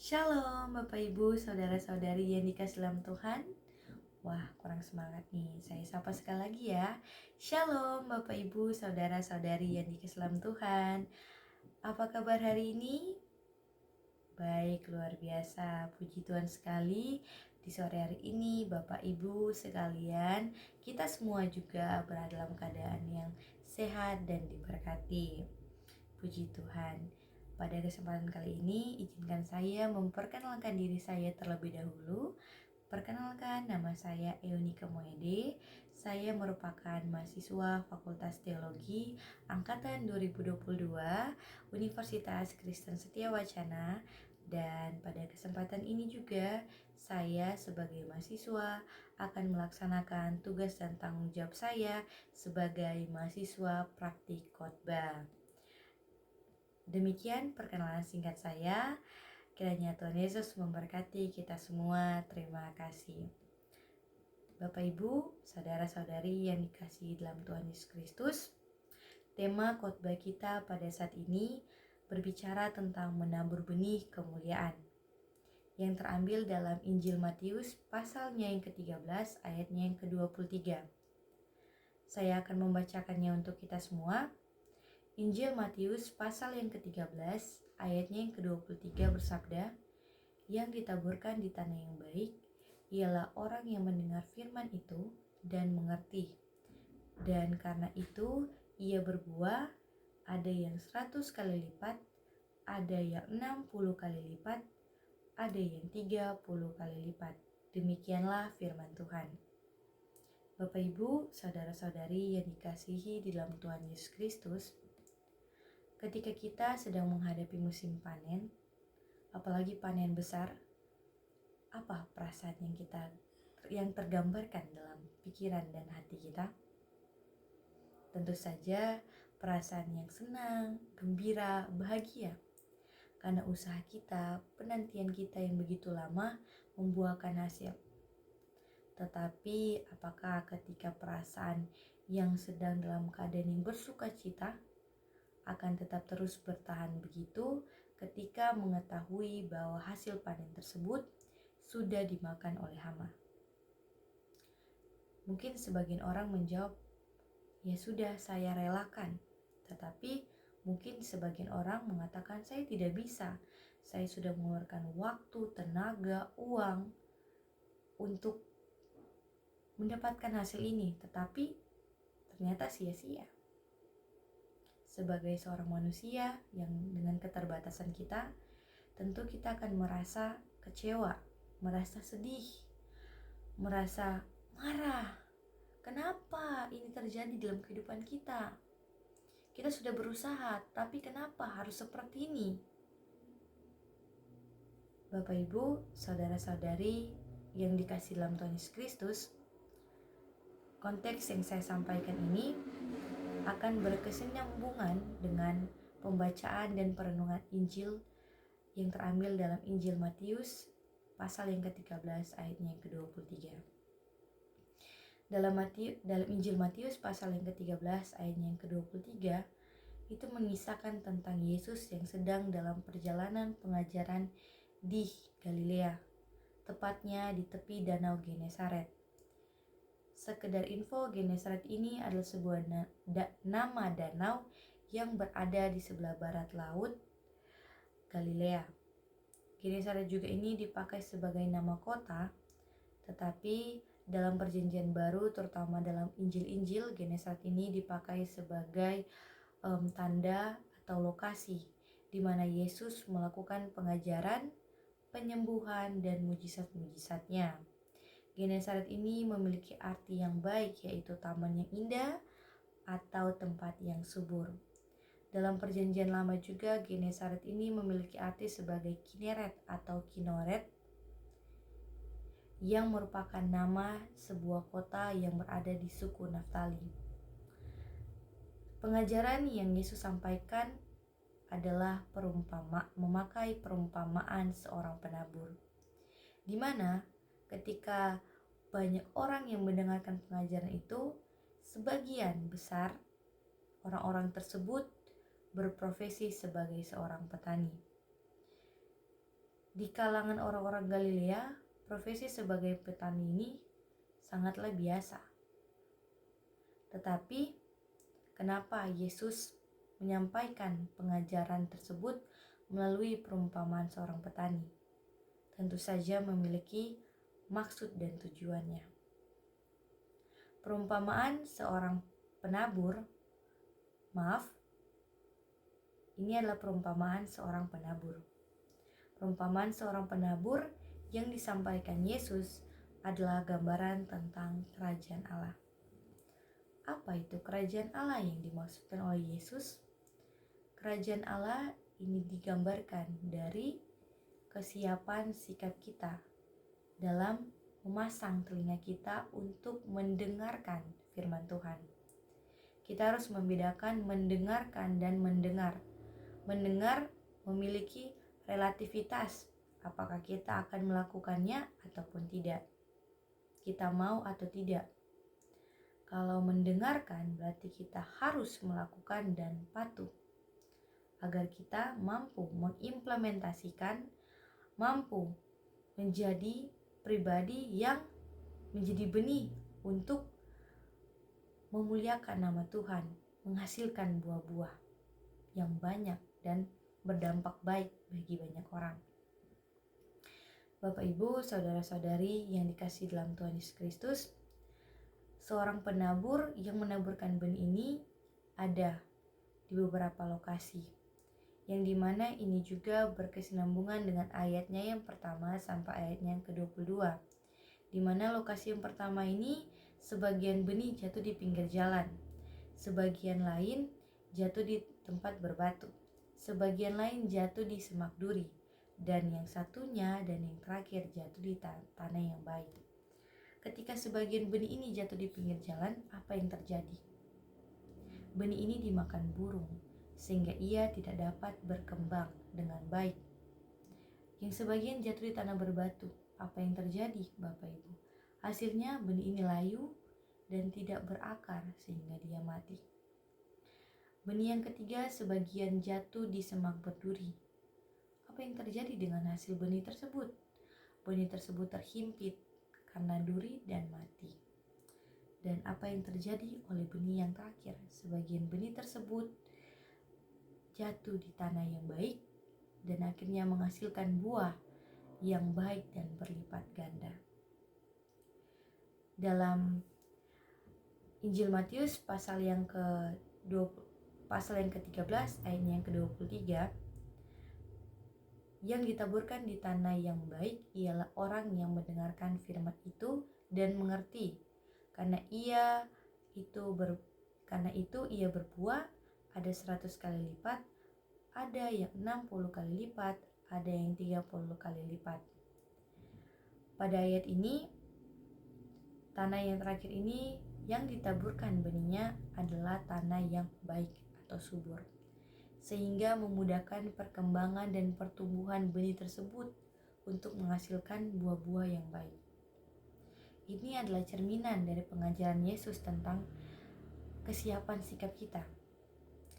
Shalom Bapak Ibu, Saudara-saudari yang dikasih dalam Tuhan. Wah, kurang semangat nih. Saya sapa sekali lagi ya. Shalom Bapak Ibu, Saudara-saudari yang dikasih dalam Tuhan. Apa kabar hari ini? Baik, luar biasa. Puji Tuhan sekali. Di sore hari ini Bapak Ibu sekalian, kita semua juga berada dalam keadaan yang sehat dan diberkati. Puji Tuhan. Pada kesempatan kali ini, izinkan saya memperkenalkan diri saya terlebih dahulu. Perkenalkan, nama saya Eunika Moede. Saya merupakan mahasiswa Fakultas Teologi Angkatan 2022 Universitas Kristen Setia Wacana. Dan pada kesempatan ini juga, saya sebagai mahasiswa akan melaksanakan tugas dan tanggung jawab saya sebagai mahasiswa praktik khotbah. Demikian perkenalan singkat saya. Kiranya Tuhan Yesus memberkati kita semua. Terima kasih. Bapak Ibu, saudara-saudari yang dikasihi dalam Tuhan Yesus Kristus, tema khotbah kita pada saat ini berbicara tentang menabur benih kemuliaan, yang terambil dalam Injil Matius pasalnya yang ke-13 ayatnya yang ke-23. Saya akan membacakannya untuk kita semua. Injil Matius pasal yang ke-13 ayatnya yang ke-23 bersabda, "Yang ditaburkan di tanah yang baik ialah orang yang mendengar firman itu dan mengerti. Dan karena itu ia berbuah, ada yang 100 kali lipat, ada yang 60 kali lipat, ada yang 30 kali lipat." Demikianlah firman Tuhan. Bapak Ibu, saudara-saudari yang dikasihi di dalam Tuhan Yesus Kristus, ketika kita sedang menghadapi musim panen, apalagi panen besar, apa perasaan yang tergambarkan dalam pikiran dan hati kita? Tentu saja perasaan yang senang, gembira, bahagia, karena usaha kita, penantian kita yang begitu lama membuahkan hasil. Tetapi apakah ketika perasaan yang sedang dalam keadaan yang bersuka cita akan tetap terus bertahan begitu ketika mengetahui bahwa hasil panen tersebut sudah dimakan oleh hama? Mungkin sebagian orang menjawab, "Ya sudah, saya relakan." Tetapi mungkin sebagian orang mengatakan, "Saya tidak bisa. Saya sudah mengeluarkan waktu, tenaga, uang untuk mendapatkan hasil ini, tetapi ternyata sia-sia." Sebagai seorang manusia yang dengan keterbatasan kita, tentu kita akan merasa kecewa, merasa sedih, merasa marah. Kenapa ini terjadi dalam kehidupan kita? Kita sudah berusaha, tapi kenapa harus seperti ini? Bapak Ibu, saudara-saudari yang dikasihi dalam Tuhan Yesus Kristus, konteks yang saya sampaikan ini akan berkesinambungan dengan pembacaan dan perenungan Injil yang terambil dalam Injil Matius pasal yang ke-13 ayatnya yang ke-23. Dalam Injil Matius pasal yang ke-13 ayatnya yang ke-23 itu mengisahkan tentang Yesus yang sedang dalam perjalanan pengajaran di Galilea, tepatnya di tepi danau Genesaret. Sekedar info, Genesaret ini adalah sebuah nama danau yang berada di sebelah barat laut Galilea. Genesaret juga ini dipakai sebagai nama kota, tetapi dalam perjanjian baru, terutama dalam Injil-Injil, Genesaret ini dipakai sebagai tanda atau lokasi di mana Yesus melakukan pengajaran, penyembuhan, dan mujizat-mujizatnya. Genesaret ini memiliki arti yang baik, yaitu taman yang indah atau tempat yang subur. Dalam perjanjian lama juga, Genesaret ini memiliki arti sebagai Kineret atau Kinoret, yang merupakan nama sebuah kota yang berada di suku Naftali. Pengajaran yang Yesus sampaikan adalah memakai perumpamaan seorang penabur, di mana ketika banyak orang yang mendengarkan pengajaran itu, sebagian besar orang-orang tersebut berprofesi sebagai seorang petani. Di kalangan orang-orang Galilea, profesi sebagai petani ini sangatlah biasa. Tetapi, kenapa Yesus menyampaikan pengajaran tersebut melalui perumpamaan seorang petani? Tentu saja memiliki maksud dan tujuannya. Perumpamaan seorang penabur, ini adalah perumpamaan seorang penabur. Perumpamaan seorang penabur yang disampaikan Yesus adalah gambaran tentang kerajaan Allah. Apa itu kerajaan Allah yang dimaksudkan oleh Yesus? Kerajaan Allah ini digambarkan dari kesiapan sikap kita dalam memasang telinga kita untuk mendengarkan firman Tuhan. Kita harus membedakan mendengarkan dan mendengar. Mendengar memiliki relativitas, apakah kita akan melakukannya ataupun tidak. Kita mau atau tidak. Kalau mendengarkan berarti kita harus melakukan dan patuh. Agar kita mampu mengimplementasikan, mampu menjadi pribadi yang menjadi benih untuk memuliakan nama Tuhan, menghasilkan buah-buah yang banyak dan berdampak baik bagi banyak orang. Bapak, Ibu, saudara-saudari yang dikasihi dalam Tuhan Yesus Kristus, seorang penabur yang menaburkan benih ini ada di beberapa lokasi, yang dimana ini juga berkesinambungan dengan ayatnya yang pertama sampai ayatnya yang ke-22, dimana lokasi yang pertama ini sebagian benih jatuh di pinggir jalan, sebagian lain jatuh di tempat berbatu, sebagian lain jatuh di semak duri, dan yang satunya dan yang terakhir jatuh di tanah yang baik. Ketika sebagian benih ini jatuh di pinggir jalan, apa yang terjadi? Benih ini dimakan burung, sehingga ia tidak dapat berkembang dengan baik. Yang sebagian jatuh di tanah berbatu, apa yang terjadi, Bapak Ibu? Hasilnya benih ini layu dan tidak berakar sehingga dia mati. Benih yang ketiga sebagian jatuh di semak berduri. Apa yang terjadi dengan hasil benih tersebut? Benih tersebut terhimpit karena duri dan mati. Dan apa yang terjadi oleh benih yang terakhir? Sebagian benih tersebut jatuh di tanah yang baik dan akhirnya menghasilkan buah yang baik dan berlipat ganda. Dalam Injil Matius pasal yang ke-13 ayatnya yang ke-23, yang ditaburkan di tanah yang baik ialah orang yang mendengarkan firman itu dan mengerti. Karena itu ia berbuah, ada 100 kali lipat, ada yang 60 kali lipat, ada yang 30 kali lipat. Pada ayat ini, tanah yang terakhir ini yang ditaburkan benihnya adalah tanah yang baik atau subur, sehingga memudahkan perkembangan dan pertumbuhan benih tersebut untuk menghasilkan buah-buah yang baik. Ini adalah cerminan dari pengajaran Yesus tentang kesiapan sikap kita.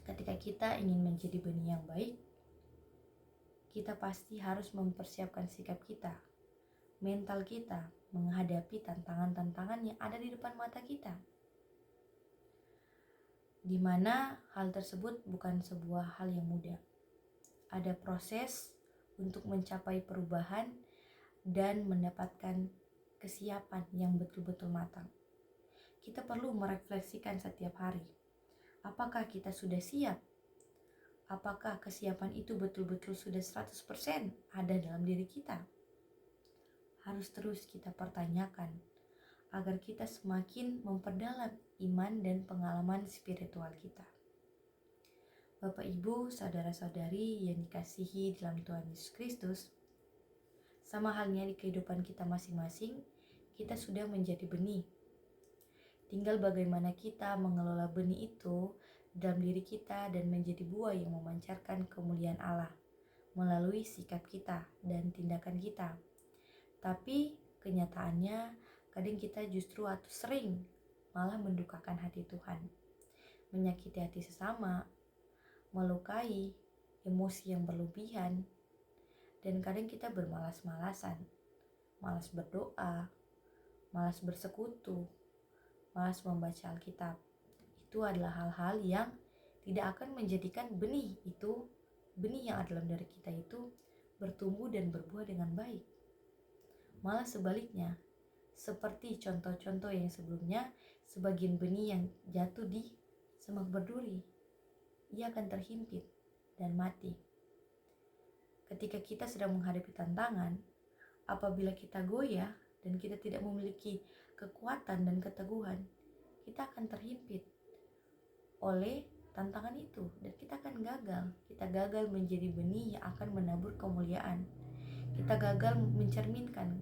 Ketika kita ingin menjadi benih yang baik, kita pasti harus mempersiapkan sikap kita, mental kita, menghadapi tantangan-tantangan yang ada di depan mata kita. Di mana hal tersebut bukan sebuah hal yang mudah. Ada proses untuk mencapai perubahan dan mendapatkan kesiapan yang betul-betul matang. Kita perlu merefleksikan setiap hari. Apakah kita sudah siap? Apakah kesiapan itu betul-betul sudah 100% ada dalam diri kita? Harus terus kita pertanyakan agar kita semakin memperdalam iman dan pengalaman spiritual kita. Bapak, Ibu, saudara-saudari yang dikasihi dalam Tuhan Yesus Kristus, sama halnya di kehidupan kita masing-masing, kita sudah menjadi benih. Tinggal bagaimana kita mengelola benih itu dalam diri kita dan menjadi buah yang memancarkan kemuliaan Allah melalui sikap kita dan tindakan kita. Tapi kenyataannya kadang kita justru atau sering malah mendukakan hati Tuhan, menyakiti hati sesama, melukai, emosi yang berlebihan, Dan kadang kita bermalas-malasan, malas berdoa, malas bersekutu, malas membaca Alkitab. Itu adalah hal-hal yang tidak akan menjadikan benih yang ada dalam diri kita itu bertumbuh dan berbuah dengan baik. Malah sebaliknya, seperti contoh-contoh yang sebelumnya, sebagian benih yang jatuh di semak berduri, ia akan terhimpit dan mati. Ketika kita sedang menghadapi tantangan, apabila kita goyah dan kita tidak memiliki kekuatan dan keteguhan, kita akan terhimpit oleh tantangan itu dan kita akan gagal. Kita gagal menjadi benih yang akan menabur kemuliaan. Kita gagal mencerminkan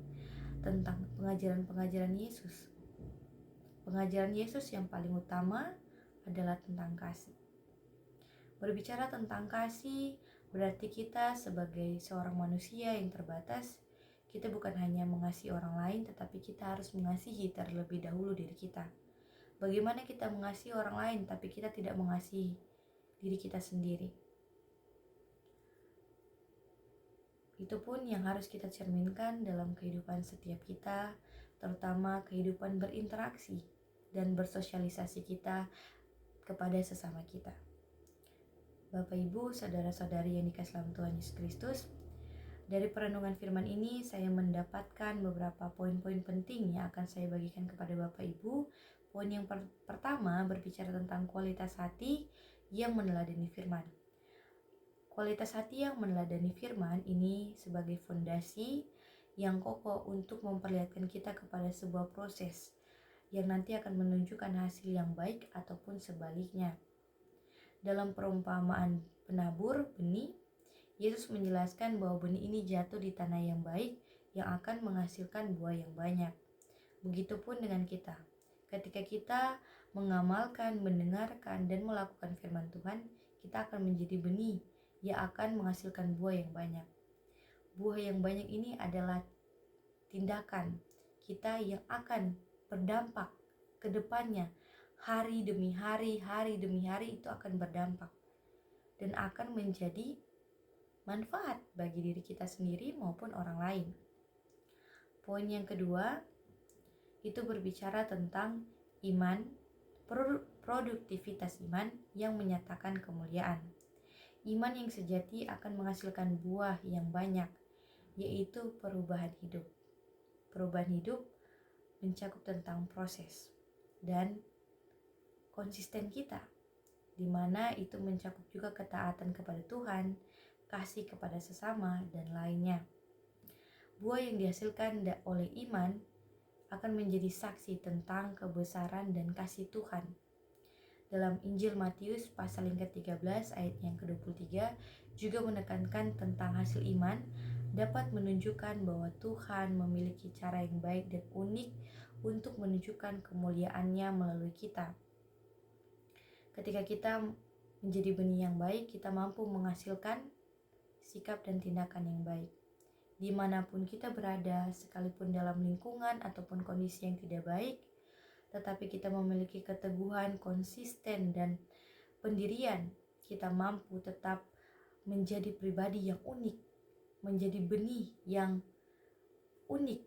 tentang pengajaran-pengajaran Yesus. Pengajaran Yesus yang paling utama adalah tentang kasih. Berbicara tentang kasih berarti kita sebagai seorang manusia yang terbatas, kita bukan hanya mengasihi orang lain, tetapi kita harus mengasihi terlebih dahulu diri kita. Bagaimana kita mengasihi orang lain tapi kita tidak mengasihi diri kita sendiri? Itu pun yang harus kita cerminkan dalam kehidupan setiap kita, terutama kehidupan berinteraksi dan bersosialisasi kita kepada sesama kita. Bapak, Ibu, saudara-saudari yang dikasihi dalam Tuhan Yesus Kristus, dari perenungan firman ini saya mendapatkan beberapa poin-poin penting yang akan saya bagikan kepada Bapak Ibu. Poin yang pertama berbicara tentang kualitas hati yang meneladani firman. Kualitas hati yang meneladani firman ini sebagai fondasi yang kokoh untuk memperlihatkan kita kepada sebuah proses yang nanti akan menunjukkan hasil yang baik ataupun sebaliknya. Dalam perumpamaan penabur benih, Yesus menjelaskan bahwa benih ini jatuh di tanah yang baik yang akan menghasilkan buah yang banyak. Begitupun dengan kita. Ketika kita mengamalkan, mendengarkan, dan melakukan firman Tuhan, kita akan menjadi benih yang akan menghasilkan buah yang banyak. Buah yang banyak ini adalah tindakan kita yang akan berdampak ke depannya. Hari demi hari, hari demi hari itu akan berdampak dan akan menjadi manfaat bagi diri kita sendiri maupun orang lain. Poin yang kedua itu berbicara tentang iman, produktivitas iman yang menyatakan kemuliaan. Iman yang sejati akan menghasilkan buah yang banyak, yaitu perubahan hidup. Perubahan hidup mencakup tentang proses dan konsisten kita, di mana itu mencakup juga ketaatan kepada Tuhan, kasih kepada sesama, dan lainnya. Buah yang dihasilkan oleh iman akan menjadi saksi tentang kebesaran dan kasih Tuhan. Dalam Injil Matius pasal yang ke-13 ayat yang ke-23 juga menekankan tentang hasil iman dapat menunjukkan bahwa Tuhan memiliki cara yang baik dan unik untuk menunjukkan kemuliaannya melalui kita. Ketika kita menjadi benih yang baik, kita mampu menghasilkan sikap dan tindakan yang baik. Dimanapun kita berada, sekalipun dalam lingkungan ataupun kondisi yang tidak baik, tetapi kita memiliki keteguhan, konsisten, dan pendirian, kita mampu tetap menjadi pribadi yang unik, menjadi benih yang unik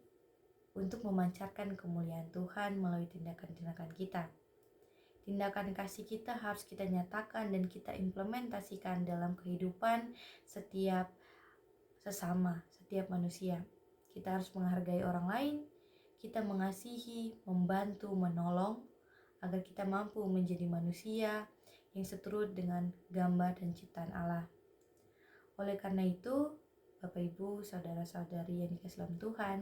untuk memancarkan kemuliaan Tuhan melalui tindakan-tindakan kita. Tindakan kasih kita harus kita nyatakan dan kita implementasikan dalam kehidupan setiap sesama, setiap manusia. Kita harus menghargai orang lain, kita mengasihi, membantu, menolong, agar kita mampu menjadi manusia yang seturut dengan gambar dan ciptaan Allah. Oleh karena itu, Bapak, Ibu, saudara-saudari yang dikasihi dalam Tuhan,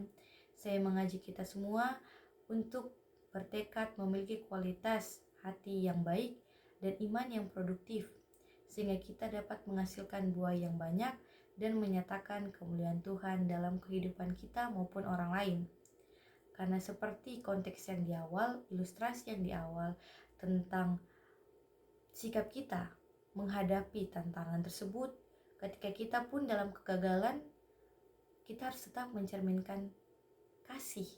saya mengajak kita semua untuk bertekad memiliki kualitas hati yang baik dan iman yang produktif, sehingga kita dapat menghasilkan buah yang banyak dan menyatakan kemuliaan Tuhan dalam kehidupan kita maupun orang lain. Karena seperti konteks yang di awal, ilustrasi yang di awal tentang sikap kita menghadapi tantangan tersebut, ketika kita pun dalam kegagalan, kita harus tetap mencerminkan kasih.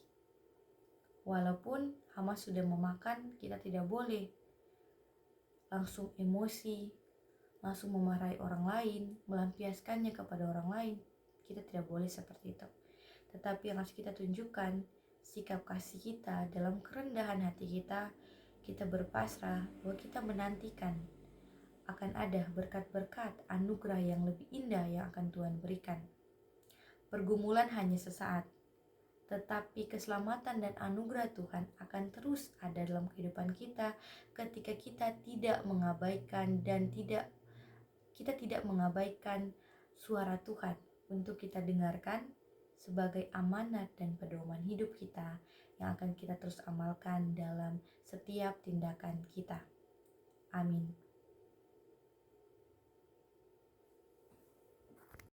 Walaupun Hamas sudah memakan, kita tidak boleh langsung emosi, langsung memarahi orang lain, melampiaskannya kepada orang lain. Kita tidak boleh seperti itu. Tetapi yang harus kita tunjukkan sikap kasih kita dalam kerendahan hati kita. Kita berpasrah bahwa kita menantikan akan ada berkat-berkat anugerah yang lebih indah yang akan Tuhan berikan. Pergumulan hanya sesaat, tetapi keselamatan dan anugerah Tuhan akan terus ada dalam kehidupan kita ketika kita tidak mengabaikan kita tidak mengabaikan suara Tuhan untuk kita dengarkan sebagai amanat dan pedoman hidup kita yang akan kita terus amalkan dalam setiap tindakan kita. Amin.